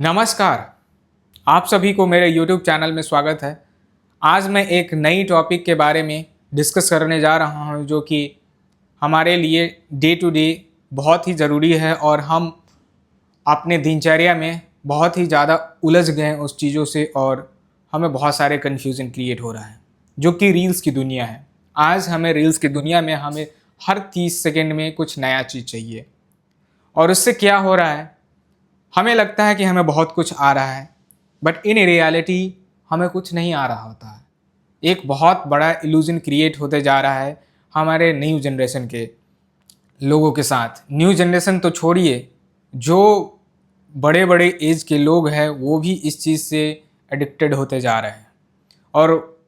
नमस्कार। आप सभी को मेरे YouTube चैनल में स्वागत है। आज मैं एक नई टॉपिक के बारे में डिस्कस करने जा रहा हूं जो कि हमारे लिए डे टू डे बहुत ही ज़रूरी है और हम अपने दिनचर्या में बहुत ही ज़्यादा उलझ गए हैं उस चीज़ों से और हमें बहुत सारे कन्फ्यूज़न क्रिएट हो रहा है जो कि रील्स की दुनिया है। आज हमें रील्स की दुनिया में हमें हर 30 सेकेंड में कुछ नया चीज़ चाहिए और उससे क्या हो रहा है, हमें लगता है कि हमें बहुत कुछ आ रहा है बट इन रियलिटी हमें कुछ नहीं आ रहा होता है। एक बहुत बड़ा इल्यूजन क्रिएट होते जा रहा है हमारे न्यू जनरेशन के लोगों के साथ। न्यू जनरेशन तो छोड़िए, जो बड़े बड़े एज के लोग हैं वो भी इस चीज़ से एडिक्टेड होते जा रहे हैं। और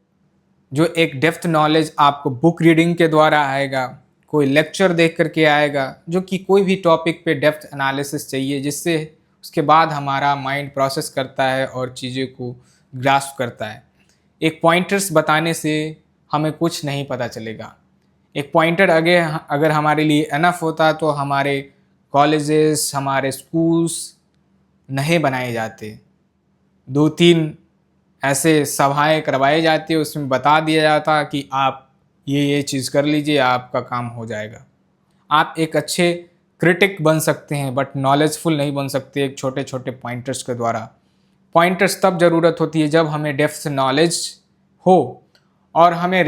जो एक डेप्थ नॉलेज आपको बुक रीडिंग के द्वारा आएगा, कोई लेक्चर देख करके आएगा, जो कि कोई भी टॉपिक पे डेप्थ एनालिसिस चाहिए जिससे उसके बाद हमारा माइंड प्रोसेस करता है और चीज़ों को ग्रास्प करता है। एक पॉइंटर्स बताने से हमें कुछ नहीं पता चलेगा। एक पॉइंटर अगर हमारे लिए एनफ होता तो हमारे कॉलेजेस, हमारे स्कूल्स नहीं बनाए जाते। 2-3 ऐसे सभाएं करवाई जाती, उसमें बता दिया जाता कि आप ये चीज़ कर लीजिए, आपका काम हो जाएगा। आप एक अच्छे क्रिटिक बन सकते हैं बट नॉलेजफुल नहीं बन सकते एक छोटे छोटे पॉइंटर्स के द्वारा। पॉइंटर्स तब ज़रूरत होती है जब हमें डेप्थ नॉलेज हो और हमें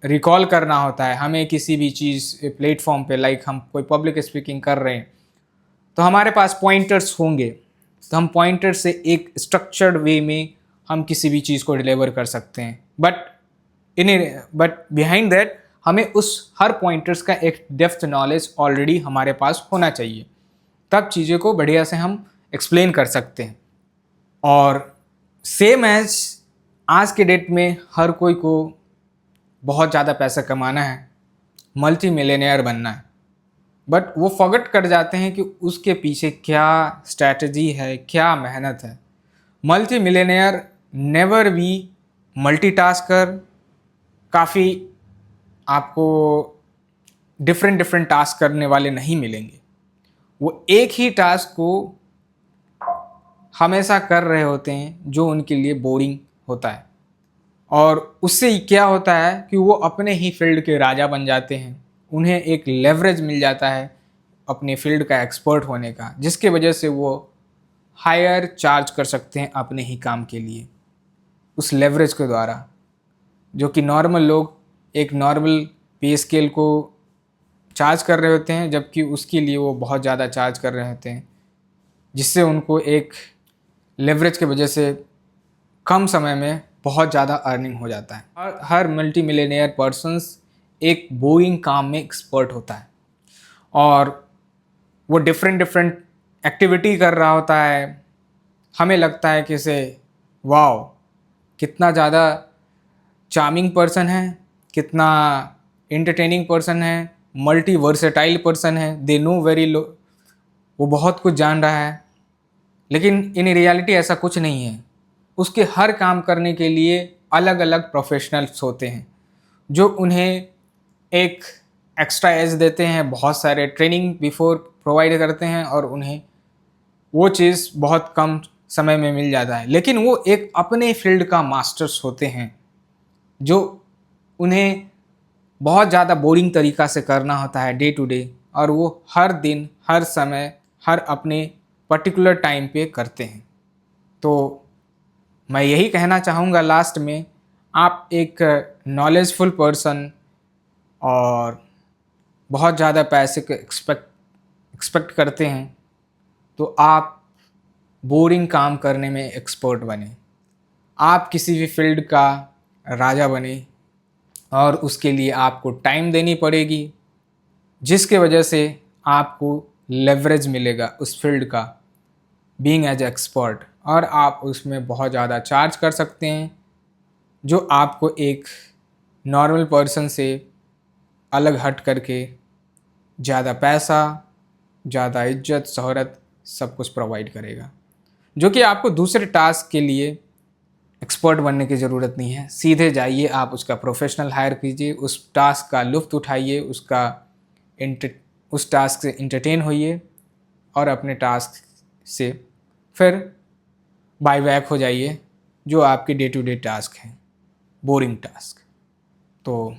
रिकॉल करना होता है। हमें किसी भी चीज़ प्लेटफॉर्म पे, लाइक हम कोई पब्लिक स्पीकिंग कर रहे हैं तो हमारे पास पॉइंटर्स होंगे, तो हम पॉइंटर से एक स्ट्रक्चर्ड वे में हम किसी भी चीज़ को डिलीवर कर सकते हैं। बट बिहाइंड दैट हमें उस हर पॉइंटर्स का एक डेप्थ नॉलेज ऑलरेडी हमारे पास होना चाहिए, तब चीज़ों को बढ़िया से हम एक्सप्लेन कर सकते हैं। और सेम एज आज के डेट में हर कोई को बहुत ज़्यादा पैसा कमाना है, मल्टी मिलियनेयर बनना है, बट वो फॉरगेट कर जाते हैं कि उसके पीछे क्या स्ट्रैटेजी है, क्या मेहनत है। Multi millionaire never be multitasker. काफ़ी आपको डिफरेंट टास्क करने वाले नहीं मिलेंगे। वो एक ही टास्क को हमेशा कर रहे होते हैं जो उनके लिए बोरिंग होता है, और उससे क्या होता है कि वो अपने ही फील्ड के राजा बन जाते हैं। उन्हें एक लेवरेज मिल जाता है अपने फील्ड का एक्सपर्ट होने का, जिसके वजह से वो हायर चार्ज कर सकते हैं अपने ही काम के लिए उस लेवरेज के द्वारा, जो कि नॉर्मल लोग एक नॉर्मल पे स्केल को चार्ज कर रहे होते हैं, जबकि उसके लिए वो बहुत ज़्यादा चार्ज कर रहे होते हैं, जिससे उनको एक लेवरेज की वजह से कम समय में बहुत ज़्यादा अर्निंग हो जाता है। और हर मल्टी मिलियनेयर पर्सन्स एक बोरिंग काम में एक्सपर्ट होता है और वो डिफरेंट एक्टिविटी कर रहा होता है। हमें लगता है कि इसे वाओ कितना ज़्यादा चार्मिंग पर्सन है, कितना एंटरटेनिंग पर्सन है, मल्टी वर्सेटाइल पर्सन है, दे नो वेरी लो, वो बहुत कुछ जान रहा है। लेकिन इन रियलिटी ऐसा कुछ नहीं है। उसके हर काम करने के लिए अलग अलग प्रोफेशनल्स होते हैं जो उन्हें एक एक्स्ट्रा एज देते हैं, बहुत सारे ट्रेनिंग बिफोर प्रोवाइड करते हैं और उन्हें वो चीज़ बहुत कम समय में मिल जाता है। लेकिन वो एक अपने फील्ड का मास्टर्स होते हैं जो उन्हें बहुत ज़्यादा बोरिंग तरीक़ा से करना होता है डे टू डे, और वो हर दिन, हर समय, हर अपने पर्टिकुलर टाइम पे करते हैं। तो मैं यही कहना चाहूँगा लास्ट में, आप एक नॉलेजफुल पर्सन और बहुत ज़्यादा पैसे को एक्सपेक्ट करते हैं तो आप बोरिंग काम करने में एक्सपर्ट बने। आप किसी भी फील्ड का राजा बने और उसके लिए आपको टाइम देनी पड़ेगी, जिसके वजह से आपको लेवरेज मिलेगा उस फील्ड का बीइंग एज एक्सपर्ट, और आप उसमें बहुत ज़्यादा चार्ज कर सकते हैं जो आपको एक नॉर्मल पर्सन से अलग हट करके ज़्यादा पैसा, ज़्यादा इज्जत, शोहरत सब कुछ प्रोवाइड करेगा, जो कि आपको दूसरे टास्क के लिए एक्सपर्ट बनने की ज़रूरत नहीं है। सीधे जाइए, आप उसका प्रोफेशनल हायर कीजिए, उस टास्क का लुत्फ़ उठाइए, उस टास्क से इंटरटेन होइए और अपने टास्क से फिर बाय बैक हो जाइए जो आपके डे टू डे टास्क हैं, बोरिंग टास्क। तो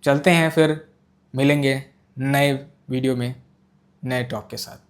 चलते हैं फिर, मिलेंगे नए वीडियो में नए टॉप के साथ।